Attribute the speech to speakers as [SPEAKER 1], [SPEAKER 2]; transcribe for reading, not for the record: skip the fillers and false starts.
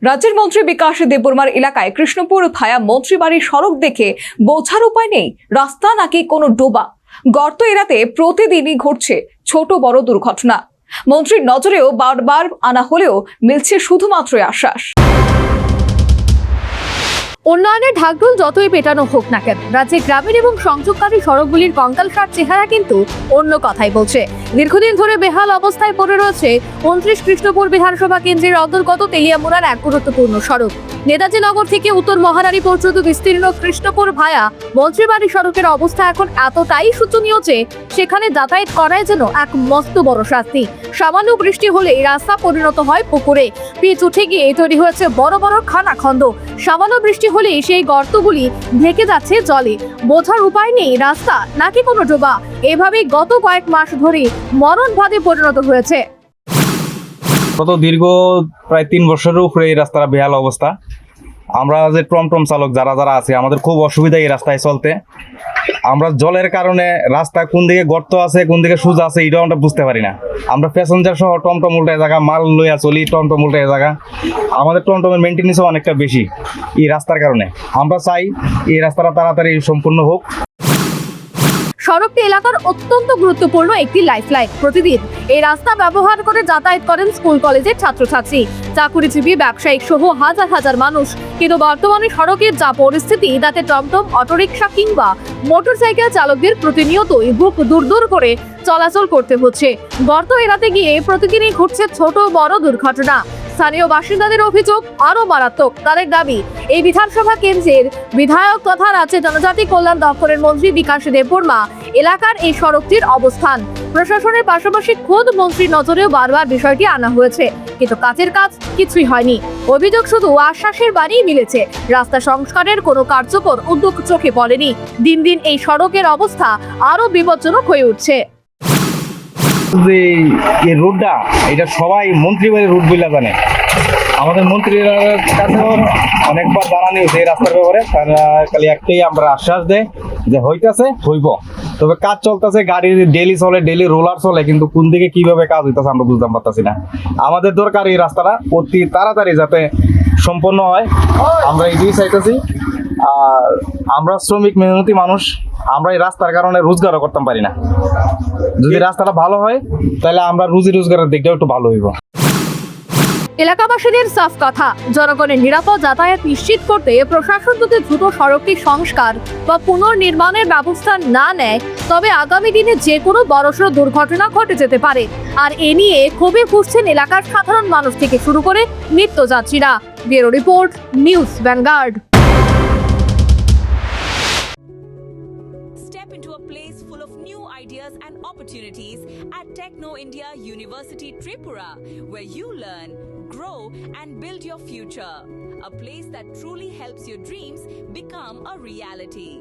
[SPEAKER 1] রাজ্যের মন্ত্রী বিকাশ দেববর্মার এলাকায় কৃষ্ণপুর ভায়া মন্ত্রীবাড়ির সড়ক দেখে বোঝার উপায় নেই রাস্তা নাকি কোনো ডোবা। গর্ত এড়াতে প্রতিদিনই ঘটছে ছোট বড় দুর্ঘটনা। মন্ত্রীর নজরেও বারবার আনা হলেও মিলছে শুধুমাত্র আশ্বাস।
[SPEAKER 2] উন্নয়নের ঢাকঢোল যতই পেটানো হোক না কেন, রাজ্যের গ্রামীণ এবং সংযোগকারী সড়কগুলির কঙ্কালসার চেহারা কিন্তু অন্য কথাই বলছে। দীর্ঘদিন ধরে বেহাল অবস্থায় পড়ে রয়েছে 29 কৃষ্ণপুর বিধানসভা কেন্দ্রের অন্তর্গত তেলিয়ামুড়ার এক গুরুত্বপূর্ণ সড়ক। নেতাজি নগর থেকে উত্তর মহারানী পর্যন্ত বিস্তীর্ণ কৃষ্ণপুর ভায়া মন্ত্রীবাড়ি সড়কের অবস্থা এখন এতটাই শোচনীয় যে সেখানে যাতায়াত করাই যেন এক মস্ত বড় শাস্তি। সামান্য বৃষ্টি হলে রাস্তা পরিণত হয় পুকুরে, পিচ উঠে গিয়ে তৈরি হয়েছে বড় বড় খানাখন্দ। সামান্য বৃষ্টি হলে সেই গর্তগুলি ঢেকে যাচ্ছে জলে। বোঝার উপায় নেই রাস্তা নাকি কোনো ডোবা। এভাবেই গত কয়েক মাস ধরে মরণ ফাঁদে পরিণত হয়েছে।
[SPEAKER 3] গত দীর্ঘ প্রায় 3 বছরের উপরে এই রাস্তার বেহাল অবস্থা। আমরা যে টমটম চালক যারা আছে আমাদের খুব অসুবিধা এই রাস্তায় চলতে। আমরা জলের কারণে রাস্তা কোন দিকে গর্ত আছে কোন দিকে সোজা আছে এটাও আমরা বুঝতে পারি না। আমরা প্যাসেঞ্জার সহ টমটম উল্টায় জায়গা মাল লইয়া চলি, টমটম উল্টায় জায়গা। আমাদের টমটমের মেনটেন্যান্সও অনেকটা বেশি এই রাস্তার কারণে। আমরা চাই এই রাস্তাটা তাড়াতাড়ি সম্পূর্ণ হোক।
[SPEAKER 2] সড়কটি এলাকার অত্যন্ত গুরুত্বপূর্ণ একটি লাইফলাইন। প্রতিদিন এই রাস্তা ব্যবহার করে যাতায়াত করেন স্কুল কলেজের ছাত্রছাত্রী, চাকুরিজীবী, ব্যবসায়িক সহ হাজার হাজার মানুষ। কিন্তু বর্তমানে সড়কের যা পরিস্থিতি তাতে টমটম, অটোরিকশা কিংবা মোটরসাইকেল চালকদের প্রতিনিয়তই বুক দূর করে চলাচল করতে হচ্ছে। গর্ত এড়াতে গিয়ে প্রতিদিনই ঘটছে ছোট বড় দুর্ঘটনা। স্থানীয় বাসিন্দাদের অভিযোগ আরো মারাত্মক। তাদের দাবি, এই বিধানসভা কেন্দ্রের বিধায়ক তথা রাজ্যের জনজাতি কল্যাণ দপ্তরের মন্ত্রী বিকাশ দেববর্মা এলাকার এই সড়কটির অবস্থান প্রশাসনের পাশাপাশি খোদ মন্ত্রীর নজরেও বারবার বিষয়টি আনা হয়েছে, কিন্তু কাজের কাজ কিছুই হয়নি। অভিযোগ শুধু আশ্বাসের বাণী মিলেছে, রাস্তা সংস্কারের কোনো কার্যকর উদ্যোগ চোখে পড়েনি। দিন দিন এই সড়কের অবস্থা আরো বিপজ্জনক হয়ে উঠছে।
[SPEAKER 3] যে এই রোডটা এটা সবাই মন্ত্রীবাড়ির রুট বলে জানে। আমাদের মন্ত্রীর কাছে অনেকবার জানানি হয়েছে এই রাস্তার ব্যাপারে। তারা খালি একটাই আমরা আশ্বাস দেয় যে হইতেছে হইব, তবে কাজ চলতেছে, গাড়ি ডেলি চলে, ডেলি রোলার চলে, কিন্তু কোন দিকে কিভাবে কাজ হইতেছে আমরা বুঝতে পারতেছি না। আমাদের দরকার এই রাস্তাটা অতি তাড়াতাড়ি যাতে সম্পন্ন হয়, আমরা এটাই চাইতেছি। আর আমরা শ্রমিক মেহনতি মানুষ, আমরা এই রাস্তার কারণে রোজগারও করতে পারি না। যদি রাস্তাটা ভালো হয় তাহলে আমরা রুজি রোজগারের দিকটাও একটু ভালো হইব।
[SPEAKER 2] এলাকাবাসীদের সাফ কথা, জনগণের নিরাপদ যাতায়াত নিশ্চিত করতে প্রশাসন যদি দ্রুত সড়কটি সংস্কার বা পুনর্নির্মাণের ব্যবস্থা না নেয় তবে আগামী দিনে যে কোনো বড়সড় দুর্ঘটনা ঘটে যেতে পারে। আর এ নিয়ে ক্ষোভে ফুঁসছেন এলাকার সাধারণ মানুষ থেকে শুরু করে নিত্যযাত্রীরা। Bureau report, news vanguard.
[SPEAKER 4] Step into a place full of new ideas and opportunities at Techno India University Tripura, where you learn, grow and build your future. A place that truly helps your dreams become a reality.